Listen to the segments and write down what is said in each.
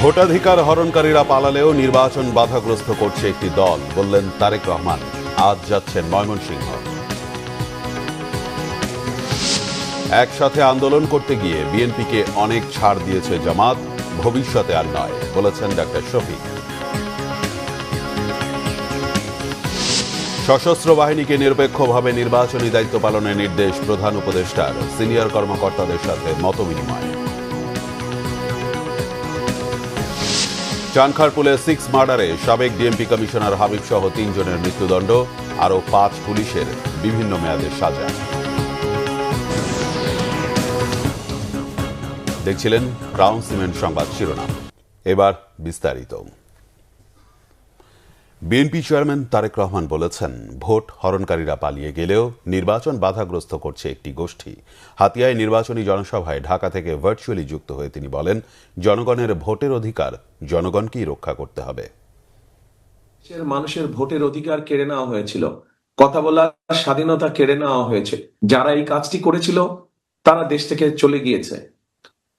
ভোটাধিকার হরণকারীরা পালালেও নির্বাচন বাধাগ্রস্ত করছে একটি দল, বললেন তারেক রহমান। আজ যাচ্ছেন ময়মনসিংহ। একসাথে আন্দোলন করতে গিয়ে বিএনপিকে অনেক ছাড় দিয়েছে জামাত, ভবিষ্যতে আর নয়, বলেছেন ডক্টর শফিক। সশস্ত্র বাহিনীকে নিরপেক্ষভাবে নির্বাচনী দায়িত্ব পালনের নির্দেশ প্রধান উপদেষ্টার, সিনিয়র কর্মকর্তাদের সাথে মতবিনিময়। চানখারপুলে 6 মার্ডারে সাবেক ডিএমপি কমিশনার হাবিব সহ 3 জনের মৃত্যুদণ্ড, আরও 5 পুলিশের বিভিন্ন মেয়াদের সাজা। দেখছিলেন ক্রাউন সিমেন্ট সংবাদ শিরোনাম। এবার বিস্তারিত। বিএনপি চেয়ারম্যান তারেক রহমান বলেছেন, ভোট হরণকারীরা পালিয়ে গেলেও নির্বাচন বাধাগ্রস্ত করছে একটি গোষ্ঠী। হাতিয়ায় নির্বাচনী জনসভায় ঢাকা থেকে ভার্চুয়ালি যুক্ত হয়ে তিনি বলেন, জনগণের ভোটের অধিকার জনগণকেই রক্ষা করতে হবে। মানুষের ভোটের অধিকার কেড়ে নেওয়া হয়েছিল, কথা বলার স্বাধীনতা কেড়ে নেওয়া হয়েছে। যারা এই কাজটি করেছিল তারা দেশ থেকে চলে গিয়েছে।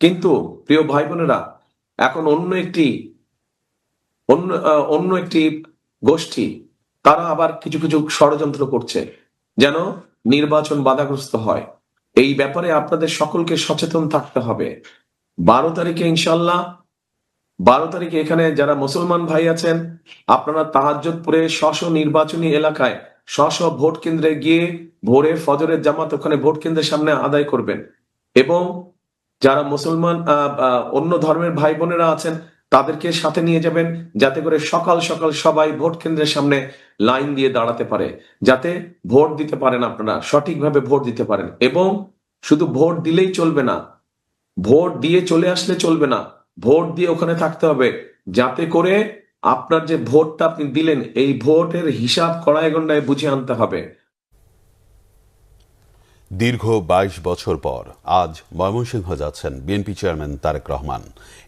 কিন্তু প্রিয় ভাই বোনেরা, এখন অন্য একটি গোষ্ঠী তারা আবার কিছু কিছু ষড়যন্ত্র করছে যেন নির্বাচন বাধাগ্রস্ত হয়। এই ব্যাপারে আপনাদের সকলকে সচেতন থাকতে হবে। 12 তারিখে ইনশাল্লাহ 12 তারিখে এখানে যারা মুসলমান ভাই আছেন, আপনারা তাহাজ্জুদ পড়ে স্ব নির্বাচনী এলাকায় স্ব ভোট কেন্দ্রে গিয়ে ভোরে ফজরের জামাত ওখানে ভোট কেন্দ্রের সামনে আদায় করবেন। এবং যারা মুসলমান অন্য ধর্মের ভাই বোনেরা আছেন তাদেরকে সাথে নিয়ে যাবেন, যাতে করে সকাল সকাল সবাই ভোট কেন্দ্রের সামনে লাইন দিয়ে দাঁড়াতে পারে, যাতে ভোট দিতে পারেন, আপনারা সঠিকভাবে ভোট দিতে পারেন। এবং শুধু ভোট দিলেই চলবে না, ভোট দিয়ে চলে আসলে চলবে না, ভোট দিয়ে ওখানে থাকতে হবে, যাতে করে আপনার যে ভোটটা আপনি দিলেন এই ভোটের হিসাব কড়াই গণ্ডায় বুঝে আনতে হবে। দীর্ঘ 22 বছর পর আজ ময়মনসিংহ যাচ্ছেন বিএনপি চেয়ারম্যান তারেক রহমান।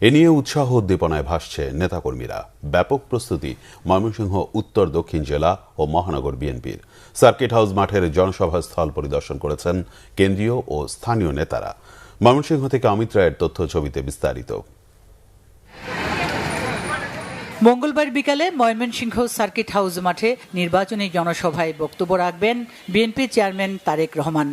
এ নিয়ে উৎসাহ উদ্দীপনায় ভাসছে নেতাকর্মীরা। ব্যাপক প্রস্তুতি ময়মনসিংহ উত্তর দক্ষিণ জেলা ও মহানগর বিএনপির। সার্কিট হাউস মাঠের জনসভা স্থল পরিদর্শন করেছেন কেন্দ্রীয় ও স্থানীয় নেতারা। ময়মনসিংহ থেকে অমিত রায়ের তথ্য ছবিতে বিস্তারিত। মঙ্গলবার বিকালে ময়মনসিংহ সার্কিট হাউস মাঠে নির্বাচনী জনসভায় বক্তব্য রাখবেন বিএনপি চেয়ারম্যান তারেক রহমান।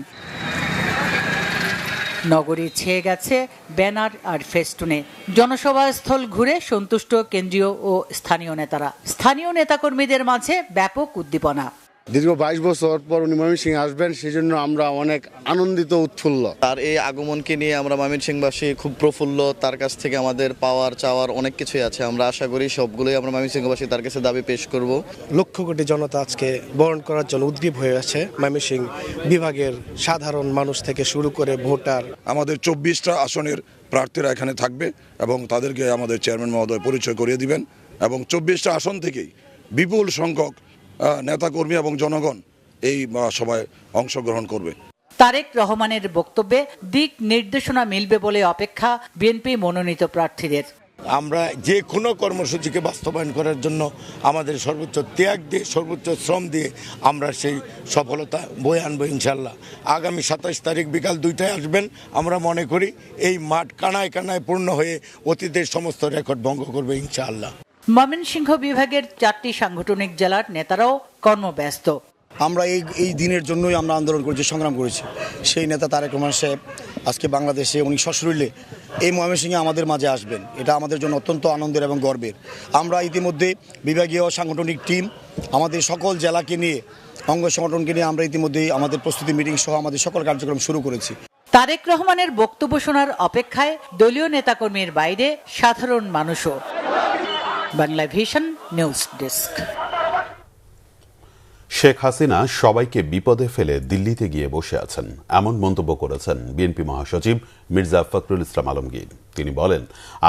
নগরী ছেয়ে গেছে ব্যানার আর ফেস্টুনে। জনসভা স্থল ঘুরে সন্তুষ্ট কেন্দ্রীয় ও স্থানীয় নেতারা। স্থানীয় নেতাকর্মীদের মাঝে ব্যাপক উদ্দীপনা। দীর্ঘ 22 বছর পর উনি ময়মনসিংহে আসবেন, সেই জন্য আমরা অনেক আনন্দিত, উৎফুল্ল। তার এই আগমনকে নিয়ে আমরা ময়মনসিংহবাসী খুব প্রফুল্ল। তার কাছ থেকে আমাদের পাওয়ার চাওয়ার অনেক কিছুই আছে। আমরা আশা করি সবগুলোই আমরা ময়মনসিংহবাসী তার কাছে দাবি পেশ করব। লক্ষ কোটি জনতা আজকে বরণ করার জন্য উদ্গ্রীব হয়ে আছে। ময়মনসিংহ বিভাগের সাধারণ মানুষ থেকে শুরু করে ভোটার। আমাদের 24টা আসনের প্রার্থীরা এখানে থাকবে এবং তাদেরকে আমাদের চেয়ারম্যান মহোদয় পরিচয় করিয়ে দিবেন। এবং 24টা আসন থেকেই বিপুল সংখ্যক নেতাকর্মী এবং জনগণ এই সভায় অংশগ্রহণ করবে। তারেক রহমানের বক্তব্যে দিক নির্দেশনা মিলবে বলে অপেক্ষা বিএনপি মনোনীত প্রার্থীদের। আমরা যে কোনো কর্মসূচিকে বাস্তবায়ন করার জন্য আমাদের সর্বোচ্চ ত্যাগ দিয়ে, সর্বোচ্চ শ্রম দিয়ে আমরা সেই সফলতা বয়ে আনবো ইনশাল্লাহ। আগামী 27 তারিখ বিকাল 2টায় আসবেন। আমরা মনে করি এই মাঠ কানায় কানায় পূর্ণ হয়ে অতীতের সমস্ত রেকর্ড ভঙ্গ করবে ইনশাআল্লাহ। ময়মনসিংহ বিভাগের 4টি সাংগঠনিক জেলার নেতারাও কর্মব্যস্ত। আমরা এই দিনের জন্যই আমরা আন্দোলন করেছি, সংগ্রাম করেছি। সেই নেতা তারেক রহমান সাহেব আজকে বাংলাদেশে উনি সশরীরে এই ময়মনসিংহে আমাদের মাঝে আসবেন, এটা আমাদের জন্য অত্যন্ত আনন্দের এবং গর্বের। আমরা ইতিমধ্যে বিভাগীয় সাংগঠনিক টিম, আমাদের সকল জেলাকে নিয়ে, অঙ্গ সংগঠনকে নিয়ে আমরা ইতিমধ্যেই আমাদের প্রস্তুতি মিটিং সহ আমাদের সকল কার্যক্রম শুরু করেছি। তারেক রহমানের বক্তব্য শোনার অপেক্ষায় দলীয় নেতাকর্মীর বাইরে সাধারণ মানুষও। Bangla vision news desk. Sheikh Hasina সবাইকে বিপদে ফেলে দিল্লিতে গিয়ে বসে আছেন, এমন মন্তব্য করেছেন বিএনপি মহাসচিব মির্জা ফখরুল ইসলাম আলমগীর। তিনি বলেন,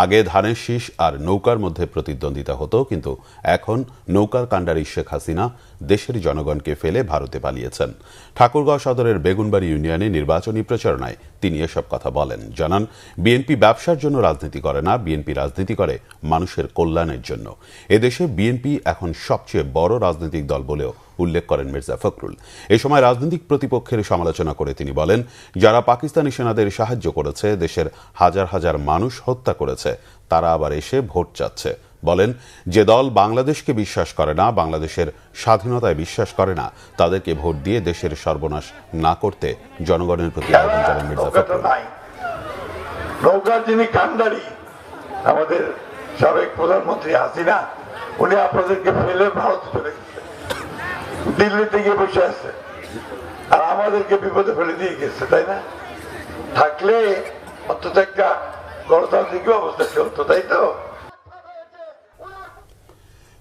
আগে ধানের শীষ আর নৌকার মধ্যে প্রতিদ্বন্দ্বিতা হতো, কিন্তু এখন নৌকার কাণ্ডারি শেখ হাসিনা দেশের জনগণকে ফেলে ভারতে পালিয়েছেন। ঠাকুরগাঁও সদরের বেগুনবাড়ি ইউনিয়নে নির্বাচনী প্রচারণায় তিনি এসব কথা বলেন। জানান, বিএনপি ব্যবসার জন্য রাজনীতি করে না, বিএনপি রাজনীতি করে মানুষের কল্যাণের জন্য। এদেশে বিএনপি এখন সবচেয়ে বড় রাজনৈতিক দল বলেও উল্লেখ করেন মির্জা ফখরুল। এ সময় রাজনৈতিক প্রতিপক্ষের সমালোচনা করে তিনি বলেন, যারা পাকিস্তানি সেনাদের সাহায্য করেছে, দেশের হাজার হাজার মানুষ হত্যা করেছে, তারা আবার এসে ভোট চাচ্ছে। বলেন, যে দল বাংলাদেশকে বিশ্বাস করে না, বাংলাদেশের স্বাধীনতায় বিশ্বাস করে না, তাদেরকে ভোট দিয়ে দেশের সর্বনাশ না করতে জনগণের প্রতি আহ্বান জানান মির্জা ফখরুল। নৌকার যিনি কান্ডারি আমাদের সাবেক প্রধানমন্ত্রী হাসিনা, উনি আপনাদেরকে ফেলে ভারত চলে গেছে, দিল্লিতে গিয়ে বসে আছে, আর আমাদেরকে বিপদে ফেলে দিয়ে গেছে, তাই না? থাকলে অন্তত একটা গণতান্ত্রিক অবস্থা চলতো, তাই তো?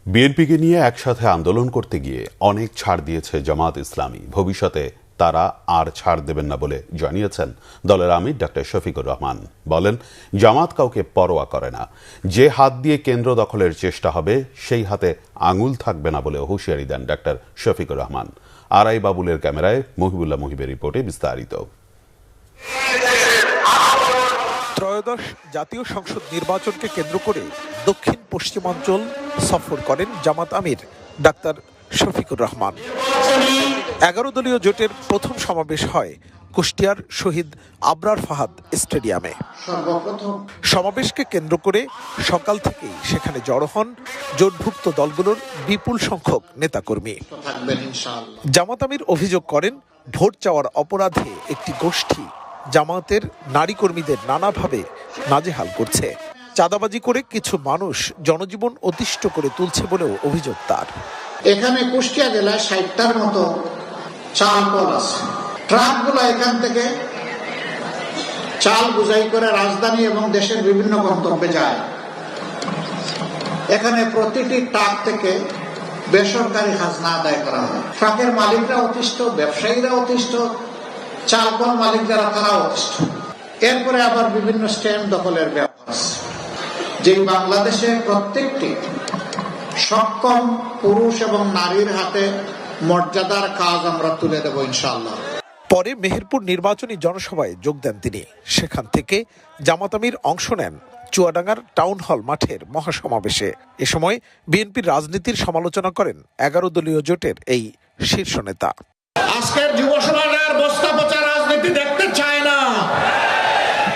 বিএনপিকে নিয়ে একসাথে আন্দোলন করতে গিয়ে অনেক ছাড় দিয়েছে জামাত ইসলামী। ভবিষ্যতে তারা আর ছাড় দেবেন না বলে জানিয়েছেন দলের আমির ডক্টর শফিকুর রহমান। বলেন, জামাত কাউকে পরোয়া করে না, যে হাত দিয়ে কেন্দ্র দখলের চেষ্টা হবে সেই হাতে আঙুল থাকবে না বলে হুঁশিয়ারি দেন ডক্টর শফিকুর রহমান। আরআই বাবুলের ক্যামেরায় মহিবুল্লাহ মুহিবের রিপোর্টে বিস্তারিত। ত্রয়োদশ জাতীয় সংসদ নির্বাচনকে কেন্দ্র করে দক্ষিণ পশ্চিমাঞ্চল সফর করেন জামাত আমির ডাক্তার শফিকুর রহমান। 11 দলীয় জোটের প্রথম সমাবেশ হয় কুষ্টিয়ার শহীদ আবরার ফাহাদ স্টেডিয়ামে। সমাবেশকে কেন্দ্র করে সকাল থেকেই সেখানে জড়ো হন জোটভুক্ত দলগুলোর বিপুল সংখ্যক নেতাকর্মী। জামাত আমির অভিযোগ করেন, ভোট চাওয়ার অপরাধে একটি গোষ্ঠী জামাতের নারী কর্মীদের নানাভাবে নাজেহাল করছে। চাঁদাবাজি করে কিছু মানুষ জনজীবন অতিষ্ঠ করে তুলছে বলেও অভিযোগ তার। এখানে কুষ্টিয়া জেলায় 60টার মতো চাল কল আছে। ট্রাকগুলো এখান থেকে চাল বোঝাই করে রাজধানী এবং দেশের বিভিন্ন গন্তব্যে যায়। এখানে প্রতিটি ট্রাক থেকে বেসরকারি খাজনা আদায় করা হয়। ট্রাকের মালিকরা অতিষ্ঠ, ব্যবসায়ীরা অতিষ্ঠ, চাল কল মালিক যারা তারা অতিষ্ঠ। এরপরে আবার বিভিন্ন স্ট্যান্ড দখলের ব্যাপার আছে, যে বাংলাদেশের প্রত্যেকটি সক্ষম পুরুষ এবং নারীর হাতে মর্যাদার কাজ আমরা তুলে দেব ইনশাআল্লাহ। পরে মেহেরপুর নির্বাচনী জনসভায় যোগ দেন তিনি। সেখান থেকে জামাত আমির অংশ নেন চুয়াডাঙ্গার টাউন হল মাঠের মহাসমাবেশে। এ সময় বিএনপির রাজনীতির সমালোচনা করেন 11 দলীয় জোটের এই শীর্ষ নেতা। আজকের যুব সমাজ আর বস্তা পচা রাজনীতি দেখতে চায় না।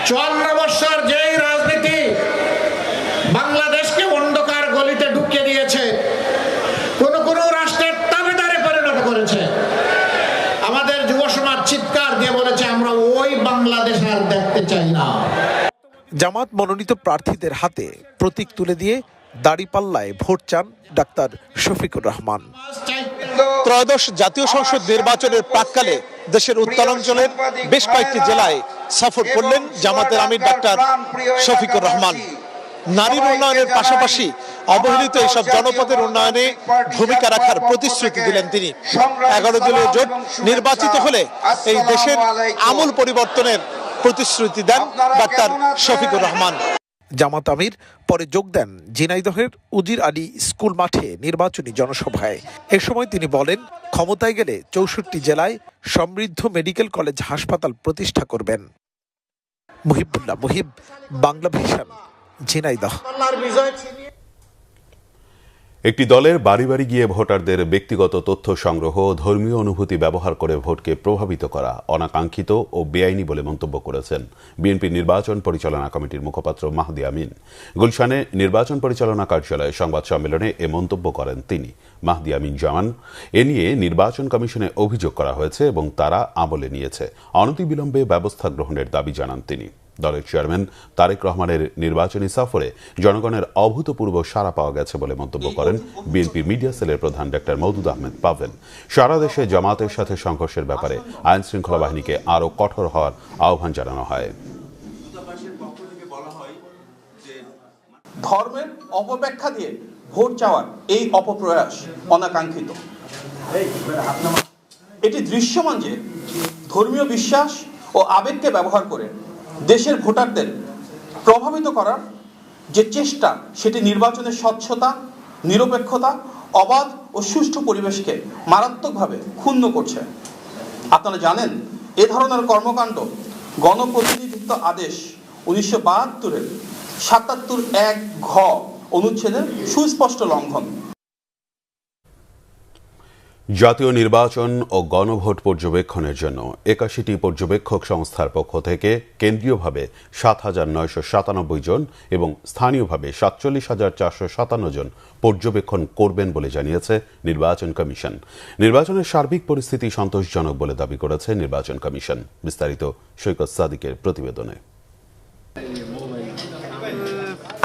54 বছর যেই রাজনীতি বাংলাদেশকে অন্ধকার গলিতে ঢুকিয়ে দিয়েছে, কোন কোন রাষ্ট্রের তাবেদারে পরিণত করেছে, আমাদের যুব সমাজ চিৎকার দিয়ে বলেছে, আমরা ওই বাংলাদেশ আর দেখতে চাই না। জামাত মনোনীত প্রার্থীদের হাতে প্রতীক তুলে দিয়ে দাড়িপাল্লায় ভোট চান ডাক্তার শফিকুর রহমান। ত্রয়োদশ জাতীয় সংসদ নির্বাচনের প্রাক্কালে দেশের উত্তরাঞ্চলের বেশ কয়েকটি জেলায় সফর করলেন জামাতের আমির ডাক্তার শফিকুর রহমান। নারীর উন্নয়নের পাশাপাশি অবহেলিত এইসব জনপদের উন্নয়নে ভূমিকা রাখার প্রতিশ্রুতি দিলেন তিনি। 11 দলীয় জোট নির্বাচিত হলে এই দেশের আমূল পরিবর্তনের প্রতিশ্রুতি দেন ডাক্তার শফিকুর রহমান। জামাত আমির পরে যোগ দেন ঝিনাইদহের উজির আলী স্কুল মাঠে নির্বাচনী জনসভায়। এ সময় তিনি বলেন, ক্ষমতায় গেলে 64 জেলায় সমৃদ্ধ মেডিকেল কলেজ হাসপাতাল প্রতিষ্ঠা করবেন। মুহিবুল্লাহ মুহিব, বাংলা ভিশন, ঝিনাইদহ। একটি দলের বাড়ি বাড়ি গিয়ে ভোটারদের ব্যক্তিগত তথ্য সংগ্রহ, ধর্মীয় অনুভূতি ব্যবহার করে ভোটকে প্রভাবিত করা অনাকাঙ্ক্ষিত ও বেআইনি বলে মন্তব্য করেছেন বিএনপি নির্বাচন পরিচালনা কমিটির মুখপাত্র মাহদি আমিন। গুলশানে নির্বাচন পরিচালনা কার্যালয়ে সংবাদ সম্মেলনে এ মন্তব্য করেন তিনি। মাহদি আমিন জানান, এ নিয়ে নির্বাচন কমিশনে অভিযোগ করা হয়েছে এবং তারা আমলে নিয়েছে। অনতিবিলম্বে ব্যবস্থা গ্রহণের দাবি জানান তিনি। দলের চেয়ারম্যান তারেক রহমানের নির্বাচনী সফরে জনগণের অভূতপূর্ব সাড়া পাওয়া গেছে বলে মন্তব্য করেন বিএনপির মিডিয়া সেলের প্রধান ডক্টর মওদুদ আহমেদ পাভেল। সারা দেশে জামাতের সাথে সংঘর্ষের ব্যাপারে আইন শৃঙ্খলা বাহিনীকে আরও কঠোর হওয়ার আহ্বান জানানো হয়। ধর্মের অপব্যাখ্যা দিয়ে ভোট চাওয়ার এই অপপ্রয়াস অনাকাঙ্ক্ষিত। এটি দৃশ্যমান যে ধর্মীয় বিশ্বাস ও আবেগকে ব্যবহার করে দেশের ভোটারদের প্রভাবিত করার যে চেষ্টা, সেটি নির্বাচনের স্বচ্ছতা, নিরপেক্ষতা, অবাধ ও সুষ্ঠু পরিবেশকে মারাত্মকভাবে ক্ষুণ্ণ করছে। আপনারা জানেন, এ ধরনের কর্মকাণ্ড গণপ্রতিনিধিত্ব আদেশ 1972-এর 77(1) ঘ অনুচ্ছেদের সুস্পষ্ট লঙ্ঘন। জাতীয় নির্বাচন ও গণভোট পর্যবেক্ষণের জন্য ৮১টি পর্যবেক্ষক সংস্থার পক্ষ থেকে কেন্দ্রীয়ভাবে ৭,৯৯৭ জন এবং স্থানীয়ভাবে ৪৭,৪৫৭ জন পর্যবেক্ষণ করবেন বলে জানিয়েছে নির্বাচন কমিশন। নির্বাচনের সার্বিক পরিস্থিতি সন্তোষজনক বলে দাবি করেছে নির্বাচন কমিশন। বিস্তারিত সৈকত সাদিকের প্রতিবেদনে।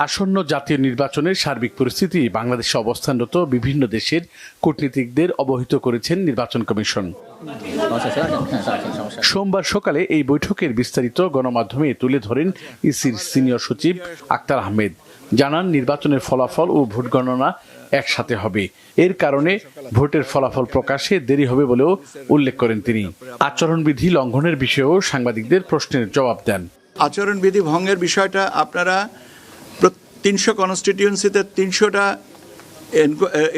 আসন্ন জাতীয় নির্বাচনের সার্বিক পরিস্থিতি বাংলাদেশে অবস্থানরত বিভিন্ন দেশের কূটনীতিকদের অবহিত করেছেন নির্বাচন কমিশন। সোমবার সকালে এই বৈঠকের বিস্তারিত গণমাধ্যমে তুলে ধরেন ইসির সিনিয়র সচিব আক্তার আহমেদ। জানান, নির্বাচনের ফলাফল ও ভোট গণনা একসাথে হবে, এর কারণে ভোটের ফলাফল প্রকাশে দেরি হবে বলেও উল্লেখ করেন তিনি। আচরণবিধি লঙ্ঘনের বিষয়েও সাংবাদিকদের প্রশ্নের জবাব দেন। আচরণবিধি ভঙ্গের বিষয়টা আপনারা ৩০০ কনস্টিটিউয়েন্সিতে ৩০০টা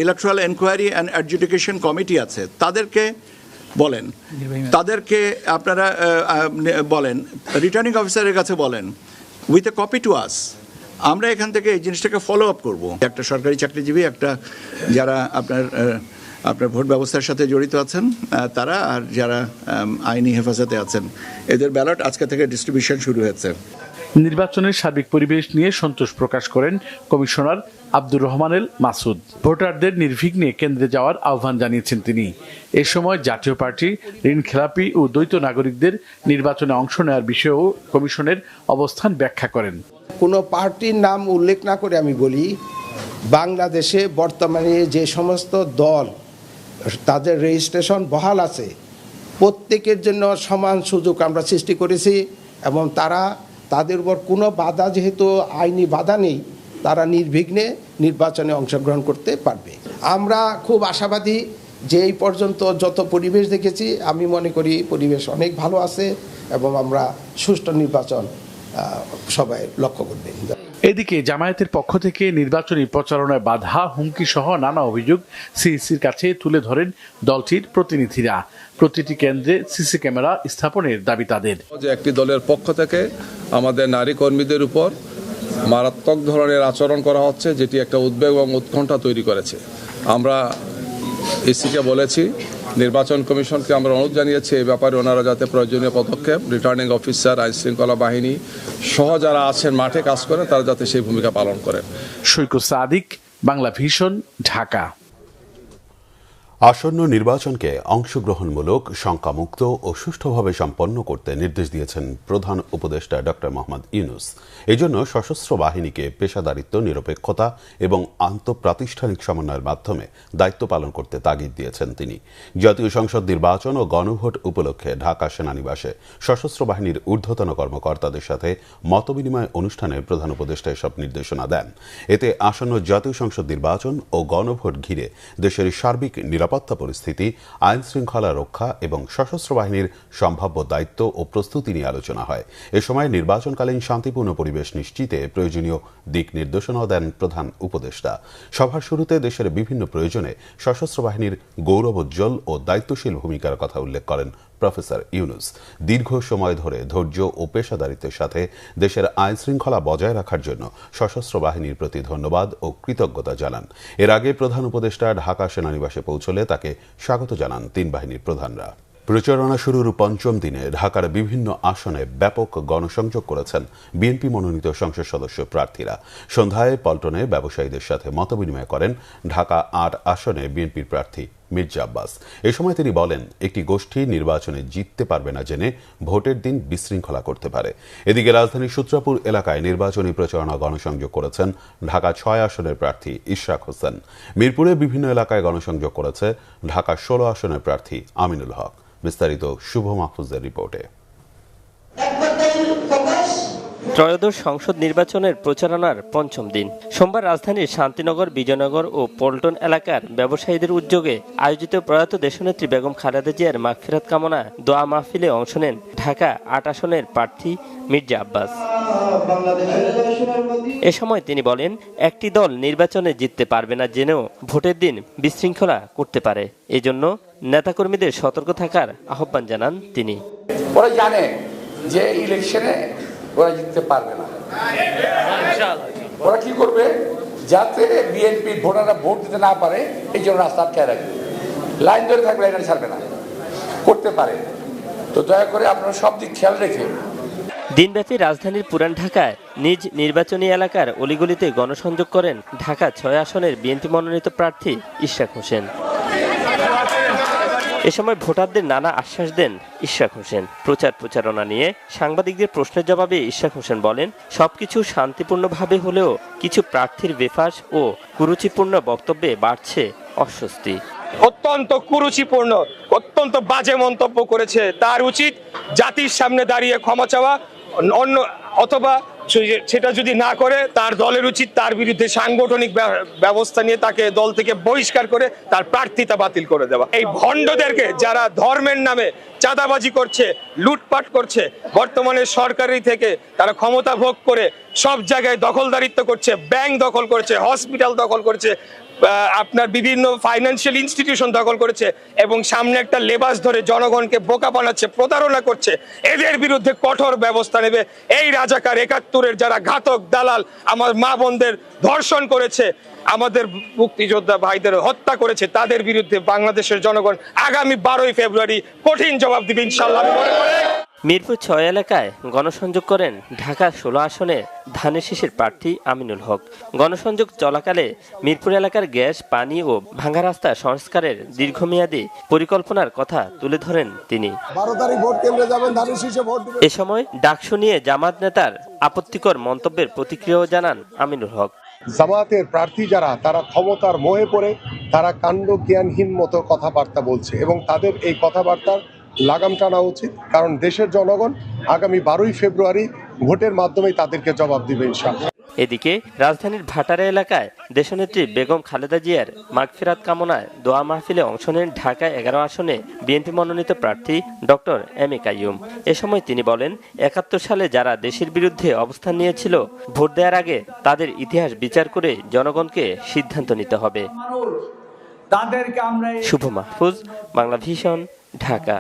electoral enquiry and adjudication committee আছে, তাদেরকে বলেন, তাদেরকে আপনারা বলেন, রিটার্নিং অফিসারের কাছে বলেন, with a copy to us. আমরা এখান থেকে এই জিনিসটাকে ফলো আপ করবো। একটা সরকারি চাকরিজীবী, একটা যারা আপনার ভোট ব্যবস্থার সাথে জড়িত আছেন তারা, আর যারা আইনি হেফাজতে আছেন, এদের ব্যালট আজকে থেকে ডিস্ট্রিবিউশন শুরু হয়েছে। নির্বাচনের সার্বিক পরিবেশ নিয়ে সন্তোষ প্রকাশ করেন কমিশনার আব্দুর রহমানেল মাসুদ। ভোটারদের নির্বিঘ্নে কেন্দ্রে যাওয়ার আহ্বান জানিয়েছেন তিনি। এ সময় জাতীয় পার্টি, ঋণখেলাপি ও দ্বৈত নাগরিকদের নির্বাচনে অংশ নেওয়ার বিষয়েও কমিশনের অবস্থান ব্যাখ্যা করেন। কোনো পার্টির নাম উল্লেখ না করে আমি বলি, বাংলাদেশে বর্তমানে যে সমস্ত দল তাদের রেজিস্ট্রেশন বহাল আছে, প্রত্যেকের জন্য সমান সুযোগ আমরা সৃষ্টি করেছি এবং তাদের উপর কোনো বাধা, যেহেতু আইনি বাধা নেই, তারা নির্বিঘ্নে নির্বাচনে অংশগ্রহণ করতে পারবে। আমরা খুব আশাবাদী যে এই পর্যন্ত যত পরিবেশ দেখেছি, আমি মনে করি পরিবেশ অনেক ভালো আছে এবং আমরা সুষ্ঠু নির্বাচন সবাই লক্ষ্য করবেন। এদিকে জামায়াতের পক্ষ থেকে নির্বাচনী প্রচারণায় বাধা, হুমকি সহ নানা অভিযোগ সিইসির কাছে তুলে ধরেন দলটির প্রতিনিধিরা। প্রতিটি কেন্দ্রে সিসি ক্যামেরা স্থাপনের দাবি তাদের। যে একটি দলের পক্ষ থেকে আমাদের নারী কর্মীদের উপর মারাত্মক ধরনের আচরণ করা হচ্ছে, যেটি একটা উদ্বেগ এবং উৎকণ্ঠা তৈরি করেছে। আমরা ইসিকে বলেছি, নির্বাচন কমিশনকে আমরা অনুরোধ জানিয়েছি এই ব্যাপারে ওনারা যাতে প্রয়োজনীয় পদক্ষেপ, রিটার্নিং অফিসার, আইন শৃঙ্খলা বাহিনী সহ যারা আছেন মাঠে কাজ করে, তারা যাতে সেই ভূমিকা পালন করেন। সৈকত সাদিক, বাংলা ভিশন, ঢাকা। আসন্ন নির্বাচনকে অংশগ্রহণমূলক, শঙ্কামুক্ত ও সুষ্ঠুভাবে সম্পন্ন করতে নির্দেশ দিয়েছেন প্রধান উপদেষ্টা ডক্টর মোহাম্মদ ইউনূস। এজন্য সশস্ত্র বাহিনীকে পেশাদারিত্ব, নিরপেক্ষতা এবং আন্তঃপ্রাতিষ্ঠানিক সমন্বয়ের মাধ্যমে দায়িত্ব পালন করতে তাগিদ দিয়েছেন তিনি। জাতীয় সংসদ নির্বাচন ও গণভোট উপলক্ষে ঢাকা সেনানিবাসে সশস্ত্র বাহিনীর ঊর্ধ্বতন কর্মকর্তাদের সাথে মতবিনিময় অনুষ্ঠানে প্রধান উপদেষ্টা এসব নির্দেশনা দেন। এতে আসন্ন জাতীয় সংসদ নির্বাচন ও গণভোট ঘিরে দেশের সার্বিক নিরাপত্তা পরিস্থিতি, আইন শৃঙ্খলা রক্ষা এবং সশস্ত্র বাহিনীর সম্ভাব্য দায়িত্ব ও প্রস্তুতি নিয়ে আলোচনা হয়। এ সময় নির্বাচনকালীন শান্তিপূর্ণ পরিবেশ নিশ্চিতে প্রয়োজনীয় দিক নির্দেশনাও দেন প্রধান উপদেষ্টা। সভার শুরুতে দেশের বিভিন্ন প্রয়োজনে সশস্ত্র বাহিনীর গৌরবোজ্জ্বল ও দায়িত্বশীল ভূমিকার কথা উল্লেখ করেন প্রফেসর ইউনূস। দীর্ঘ সময় ধরে ধৈর্য ও পেশাদারিত্বের সাথে দেশের আইন শৃঙ্খলা বজায় রাখার জন্য সশস্ত্র বাহিনীর প্রতি ধন্যবাদ ও কৃতজ্ঞতা জানান। এর আগে প্রধান উপদেষ্টা ঢাকা সেনানিবাসে পৌঁছলে তাকে স্বাগত জানান তিন বাহিনীর প্রধানরা। প্রচারণা শুরুর পঞ্চম দিনে ঢাকার বিভিন্ন আসনে ব্যাপক গণসংযোগ করেছেন বিএনপি মনোনীত সংসদ সদস্য প্রার্থীরা। সন্ধ্যায় পল্টনে ব্যবসায়ীদের সাথে মতবিনিময় করেন ঢাকা ৮ আসনে বিএনপির প্রার্থী মির্জা আব্বাস। এ সময় তিনি বলেন, একটি গোষ্ঠী নির্বাচনে জিততে পারবে না জেনে ভোটের দিন বিশৃঙ্খলা করতে পারে। এদিকে রাজধানীর সূত্রাপুর এলাকায় নির্বাচনী প্রচারণা গণসংযোগ করেছেন ঢাকা ৬ আসনের প্রার্থী ইশরাক হোসেন। মিরপুরে বিভিন্ন এলাকায় গণসংযোগ করেছে ঢাকা ১৬ আসনের প্রার্থী আমিনুল হক। বিস্তারিত শুভ মাহফুজের রিপোর্টে। ত্রয়োদশ সংসদ নির্বাচনের প্রচারণার পঞ্চম দিন সোমবার রাজধানীর শান্তিনগর, বিজয়নগর ও পল্টন এলাকার ব্যবসায়ীদের উদ্যোগে আয়োজিত প্রয়াত দেশনেত্রী বেগম খালেদা জিয়ার মাগফিরাত কামনা দোয়া মাহফিলে অংশ নেন ঢাকা ৮ আসনের প্রার্থী মির্জা আব্বাস। এ সময় তিনি বলেন, একটি দল নির্বাচনে জিততে পারবে না জেনেও ভোটের দিন বিশৃঙ্খলা করতে পারে। এজন্য নেতাকর্মীদের সতর্ক থাকার আহ্বান জানান তিনি। ওরা জানে যে ইলেকশনে ওরা জিততে পারবে না, ওরা কি করবে যাতে বিএনপি ভোটাররা ভোট দিতে না পারে, এই জন্য রাস্তা আটকায় রাখবে। লাইন ধরে থাকলে লাইন ছাড়বে না, করতে পারে। তো দয়া করে আপনারা সব দিক খেয়াল রেখে দিনব্যাপী রাজধানীর পুরান ঢাকায় নিজ নির্বাচনী এলাকার অলিগলিতে গণসংযোগ করেন ঢাকা ৬ আসনের বিএনপি মনোনীত প্রার্থী ইশরাক হোসেন। এ সময় ভোটারদের নানা আশ্বাস দেন ইশরাক হোসেন। প্রচারণা নিয়ে সাংবাদিকদের প্রশ্নের জবাবে ইশরাক হোসেন বলেন, সবকিছু শান্তিপূর্ণভাবে হলেও কিছু প্রার্থীর বেফাস ও কুরুচিপূর্ণ বক্তব্যে বাড়ছে অস্বস্তি। অত্যন্ত কুরুচিপূর্ণ, অত্যন্ত বাজে মন্তব্য করেছে। তার উচিত জাতির সামনে দাঁড়িয়ে ক্ষমা চাওয়া, অন্য অথবা সেটা যদি না করে তার দলের উচিত তার বিরুদ্ধে সাংগঠনিক ব্যবস্থা নিয়ে তাকে দল থেকে বহিষ্কার করে তার প্রার্থিতা বাতিল করে দেওয়া। এই ভণ্ডদেরকে যারা ধর্মের নামে চাঁদাবাজি করছে, লুটপাট করছে, বর্তমানে সরকারি থেকে তারা ক্ষমতা ভোগ করে সব জায়গায় দখলদারিত্ব করছে, ব্যাংক দখল করছে, হসপিটাল দখল করছে, আপনার বিভিন্ন ফাইন্যান্সিয়াল ইনস্টিটিউশন দখল করেছে এবং সামনে একটা লেবাস ধরে জনগণকে বোকা বানাচ্ছে, প্রতারণা করছে। এদের বিরুদ্ধে কঠোর ব্যবস্থা নেবে। এই রাজাকার ৭১-এর যারা ঘাতক দালাল আমার মা বোনদের ধর্ষণ করেছে, আমাদের মুক্তিযোদ্ধা ভাইদের হত্যা করেছে, তাদের বিরুদ্ধে বাংলাদেশের জনগণ আগামী ১২ই ফেব্রুয়ারি কঠিন জবাব দিবে ইনশাআল্লাহ। মিরপুর ৬ এলাকায় গণসংযোগ করেন ঢাকা ১৬ আসনে ধানের শীষের প্রার্থী আমিনুল হক। গণসংযোগ চলাকালে মিরপুর এলাকার গ্যাস, পানি ও ভাঙা রাস্তা সংস্কারের দীর্ঘমেয়াদী পরিকল্পনার কথা তুলে ধরেন তিনি। ১২ তারিখ ভোট কেন্দ্রে যাবেন, ধানের শীষে ভোট দিবেন। এ সময় ডাকসু নিয়ে জামাত নেতার আপত্তিকর মন্তব্যের প্রতিক্রিয়াও জানান আমিনুল হক। জামাতের প্রার্থী যারা, তারা ক্ষমতার মোহে পড়ে তারা কাণ্ড জ্ঞানহীন মতো কথাবার্তা বলছে এবং তাদের এই কথাবার্তার লাগাম টানা উচিত, কারণ দেশের জনগণ আগামী ১২ই ফেব্রুয়ারি ভোটের মাধ্যমেই তাদেরকে জবাব দিবে ইনশাআল্লাহ। এদিকে রাজধানীর ভাটারা এলাকায় দেশনেত্রী বেগম খালেদা জিয়ার মাগফিরাত কামনায় দোয়া মাহফিলে অংশ নেন ঢাকা ১১ আসনে বিএনপি মনোনীত প্রার্থী ডক্টর এম এ কাইয়ুম। এ সময় তিনি বলেন, ৭১ সালে যারা দেশের বিরুদ্ধে অবস্থান নিয়েছিল, ভোট দেওয়ার আগে তাদের ইতিহাস বিচার করে জনগণকে সিদ্ধান্ত নিতে হবে। শুভ মাহফুজ, বাংলা ভিশন, ঢাকা।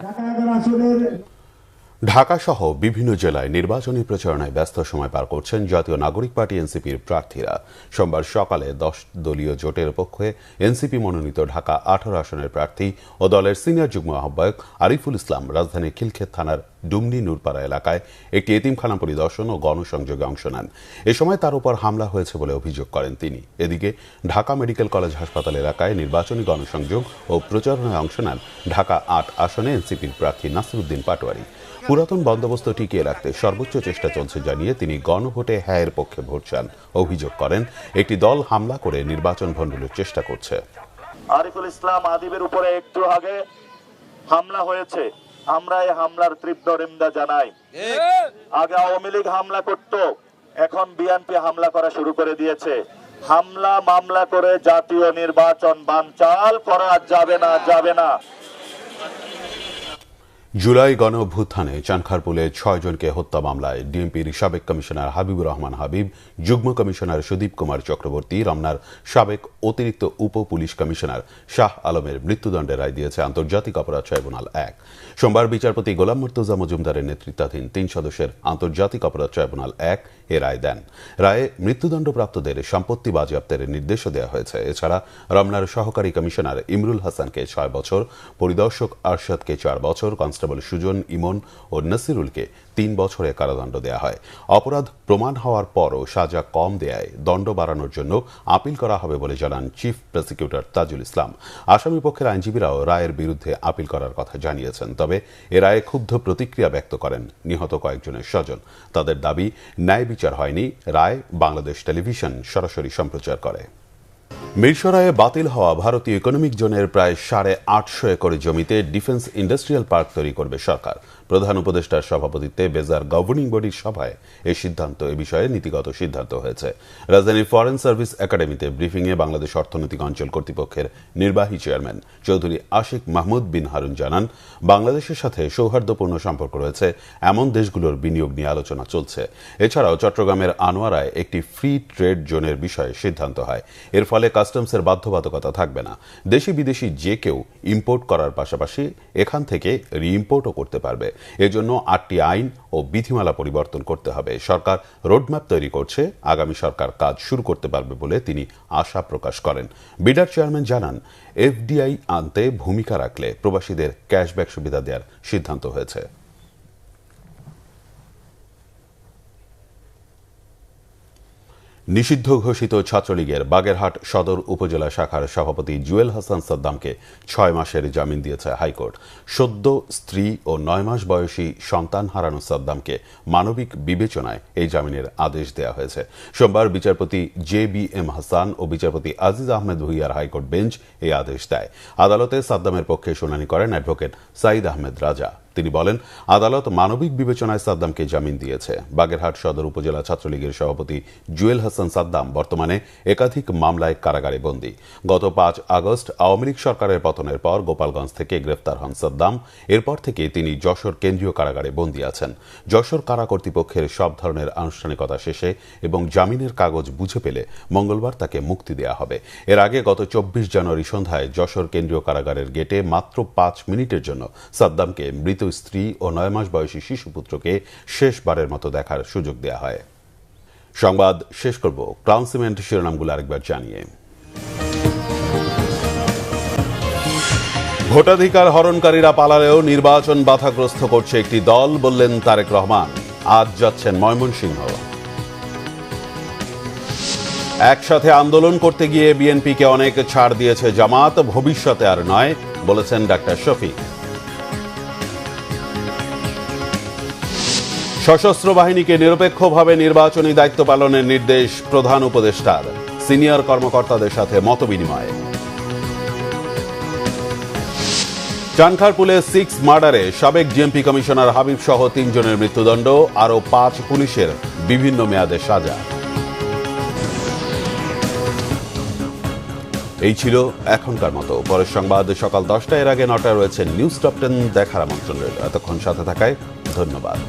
ঢাকা সহ বিভিন্ন জেলায় নির্বাচনী প্রচারণায় ব্যস্ত সময় পার করছেন জাতীয় নাগরিক পার্টি এনসিপির প্রার্থীরা। সোমবার সকালে ১০ দলীয় জোটের পক্ষে এনসিপি মনোনীত ঢাকা ১৮ আসনের প্রার্থী ও দলের সিনিয়র যুগ্ম আহ্বায়ক আরিফুল ইসলাম রাজধানীর খিলক্ষেত থানার ডুমনি নূরপাড়া এলাকায় একটি এতিমখানা পরিদর্শন ও গণসংযোগে অংশ নেন। এ সময় তার উপর হামলা হয়েছে বলে অভিযোগ করেন তিনি। এদিকে ঢাকা মেডিকেল কলেজ হাসপাতাল এলাকায় নির্বাচনী গণসংযোগ ও প্রচারণায় অংশ নেন ঢাকা ৮ আসনে এনসিপির প্রার্থী নাসিরউদ্দিন পাটোয়ারি। পুরাতন বন্দোবস্ত টিকিয়ে রাখতে সর্বোচ্চ চেষ্টা চলছে জানিয়ে তিনি গণভোটে হ্যাঁয়ের পক্ষে ভোট চান। অভিযোগ করেন, একটি দল হামলা করে নির্বাচন ভণ্ডুলের চেষ্টা করছে। আরিফুল ইসলাম আদিবের উপরে একটু আগে হামলা হয়েছে, আমরা এই হামলার তীব্র নিন্দা জানাই। আগে আওয়ামী লীগ হামলা করত, এখন বিএনপি হামলা করা শুরু করে দিয়েছে। হামলা মামলা করে জাতীয় নির্বাচন বানচাল করা যাবে না, যাবে না। জুলাই গণ অভ্যুত্থানে চানখারপুলে ৬ জনকে হত্যা মামলায় ডিএমপির সাবেক কমিশনার হাবিবুর রহমান হাবিব, যুগ্ম কমিশনার সুদীপ কুমার চক্রবর্তী, রমনার সাবেক অতিরিক্ত উপ পুলিশ কমিশনার শাহ আলমের মৃত্যুদণ্ডের রায় দিয়েছে আন্তর্জাতিক অপরাধ ট্রাইব্যুনাল ১। সোমবার বিচারপতি গোলাম মুর্তজা মজুমদারের নেতৃত্বাধীন ৩ সদস্যের আন্তর্জাতিক অপরাধ ট্রাইব্যুনাল ১ এ রায় দেন। রায়ে মৃত্যুদণ্ডপ্রাপ্তদের সম্পত্তি বাজেয়াপ্তের নির্দেশও দেওয়া হয়েছে। এছাড়া রমনার সহকারী কমিশনার ইমরুল হাসানকে ৬ বছর, পরিদর্শক আরশাদকে 4 বছর, কনস্টেবল সুজন, ইমন ও নাসিরুলকে 3 বছরের কারাদণ্ড দেওয়া হয়। অপরাধ প্রমাণ হওয়ার পরও সাজা কম দেয়ায় দণ্ড বাড়ানোর জন্য আপিল করা হবে বলে জানান চিফ প্রসিকিউটর তাজুল ইসলাম। আসামি পক্ষের আইনজীবীরাও রায়ের বিরুদ্ধে আপিল করার কথা জানিয়েছেন। তবে এ রায়ে ক্ষুব্ধ প্রতিক্রিয়া ব্যক্ত করেন নিহত কয়েকজনের স্বজন। তাদের দাবি, ন্যায় বিচার হয়নি। রায় বাংলাদেশ টেলিভিশন সরাসরি সম্প্রচার করে। মিরসরাইয়ে বাতিল হওয়া ভারতীয় ইকোনমিক জোনের প্রায় ৮৫০ একর জমিতে ডিফেন্স ইন্ডাস্ট্রিয়াল পার্ক তৈরি করবে সরকার। প্রধান উপদেষ্টার সভাপতিত্বে বেজার গভর্নিং বডির সভায় এ বিষয়ে নীতিগত সিদ্ধান্ত হয়েছে। রাজধানীর ফরেন সার্ভিস একাডেমিতে ব্রিফিংয়ে বাংলাদেশ অর্থনৈতিক অঞ্চল কর্তৃপক্ষের নির্বাহী চেয়ারম্যান চৌধুরী আশিক মাহমুদ বিন হারুন জানান, বাংলাদেশের সাথে সৌহার্দ্যপূর্ণ সম্পর্ক রয়েছে এমন দেশগুলোর বিনিয়োগ নিয়ে আলোচনা চলছে। এছাড়াও চট্টগ্রামের আনোয়ারায় একটি ফ্রি ট্রেড জোনের বিষয়ে সিদ্ধান্ত হয়। এর ফলে কাস্টমসের বাধ্যবাধকতা থাকবে না। দেশি বিদেশি যে কেউ ইম্পোর্ট করার পাশাপাশি এখান থেকে রি ইম্পোর্টও করতে পারবে। এজন্য 8টি আইন ও বিধিমালা পরিবর্তন করতে হবে। সরকার রোডম্যাপ তৈরি করছে, আগামী সরকার কাজ শুরু করতে পারবে বলে তিনি আশা প্রকাশ করেন। বিডার চেয়ারম্যান জানান, এফডিআই আনতে ভূমিকা রাখলে প্রবাসীদের ক্যাশব্যাক সুবিধা দেওয়ার সিদ্ধান্ত হয়েছে। নিষিদ্ধ ঘোষিত ছাত্রলীগের বাগেরহাট সদর উপজেলা শাখার সভাপতি জুয়েল হাসান সাদ্দামকে 6 মাসের জামিন দিয়েছে হাইকোর্ট। সদ্য স্ত্রী ও 9 মাস বয়সী সন্তান হারানো সাদ্দামকে মানবিক বিবেচনায় এই জামিনের আদেশ দেওয়া হয়েছে। সোমবার বিচারপতি JBM হাসান ও বিচারপতি আজিজ আহমেদ ভুইয়ার হাইকোর্ট বেঞ্চ এই আদেশ দেয়। আদালতে সাদ্দামের পক্ষে শুনানি করেন অ্যাডভোকেট সাইদ আহমেদ রাজা। তিনি বলেন, আদালত মানবিক বিবেচনায় সাদ্দামকে জামিন দিয়েছে। বাগেরহাট সদর উপজেলা ছাত্রলীগের সভাপতি জুয়েল হাসান সাদ্দাম বর্তমানে একাধিক মামলায় কারাগারে বন্দী। গত 5 আগস্ট আওয়ামী লীগ সরকারের পতনের পর গোপালগঞ্জ থেকে গ্রেফতার হন সাদ্দাম। এরপর থেকে তিনি যশোর কেন্দ্রীয় কারাগারে বন্দী আছেন। যশোর কারা কর্তৃপক্ষের সব ধরনের আনুষ্ঠানিকতা শেষে এবং জামিনের কাগজ বুঝে পেলে মঙ্গলবার তাকে মুক্তি দেওয়া হবে। এর আগে গত 24 জানুয়ারি সন্ধ্যায় যশোর কেন্দ্রীয় কারাগারের গেটে মাত্র 5 মিনিটের জন্য সাদ্দামকে মৃত স্ত্রী ও 9 মাস বয়সী শিশুপুত্রকে শেষবারের মতো দেখার সুযোগ দেওয়া হয়। সংবাদ শেষ করব ক্রাউন সিমেন্ট শিরোনামগুলো আরেকবার জানিয়ে। ভোটাধিকার হরণকারীরা পালালেও নির্বাচন বাধাগ্রস্ত করছে একটি দল, বললেন তারেক রহমান। আজ যাচ্ছেন ময়মনসিংহ। একসাথে আন্দোলন করতে গিয়ে বিএনপিকে অনেক ছাড় দিয়েছে জামাত, ভবিষ্যতে আর নয়, বলেছেন ডাক্তার শফিক। সশস্ত্র বাহিনীকে নিরপেক্ষভাবে নির্বাচনী দায়িত্ব পালনের নির্দেশ প্রধান উপদেষ্টার, সিনিয়র কর্মকর্তাদের সাথে মতবিনিময়। চানখারপুলে 6 মার্ডারে সাবেক জিএমপি কমিশনার হাবিব সহ 3 জনের মৃত্যুদণ্ড, আরও 5 পুলিশের বিভিন্ন মেয়াদে সাজা। এই ছিল এখনকার মতো। পরের সংবাদ সকাল 10টা, এর আগে 9টায় রয়েছে নিউজ টপ 10 দেখার আমন্ত্রণ রইল। এতক্ষণ সাথে থাকায় ধন্যবাদ।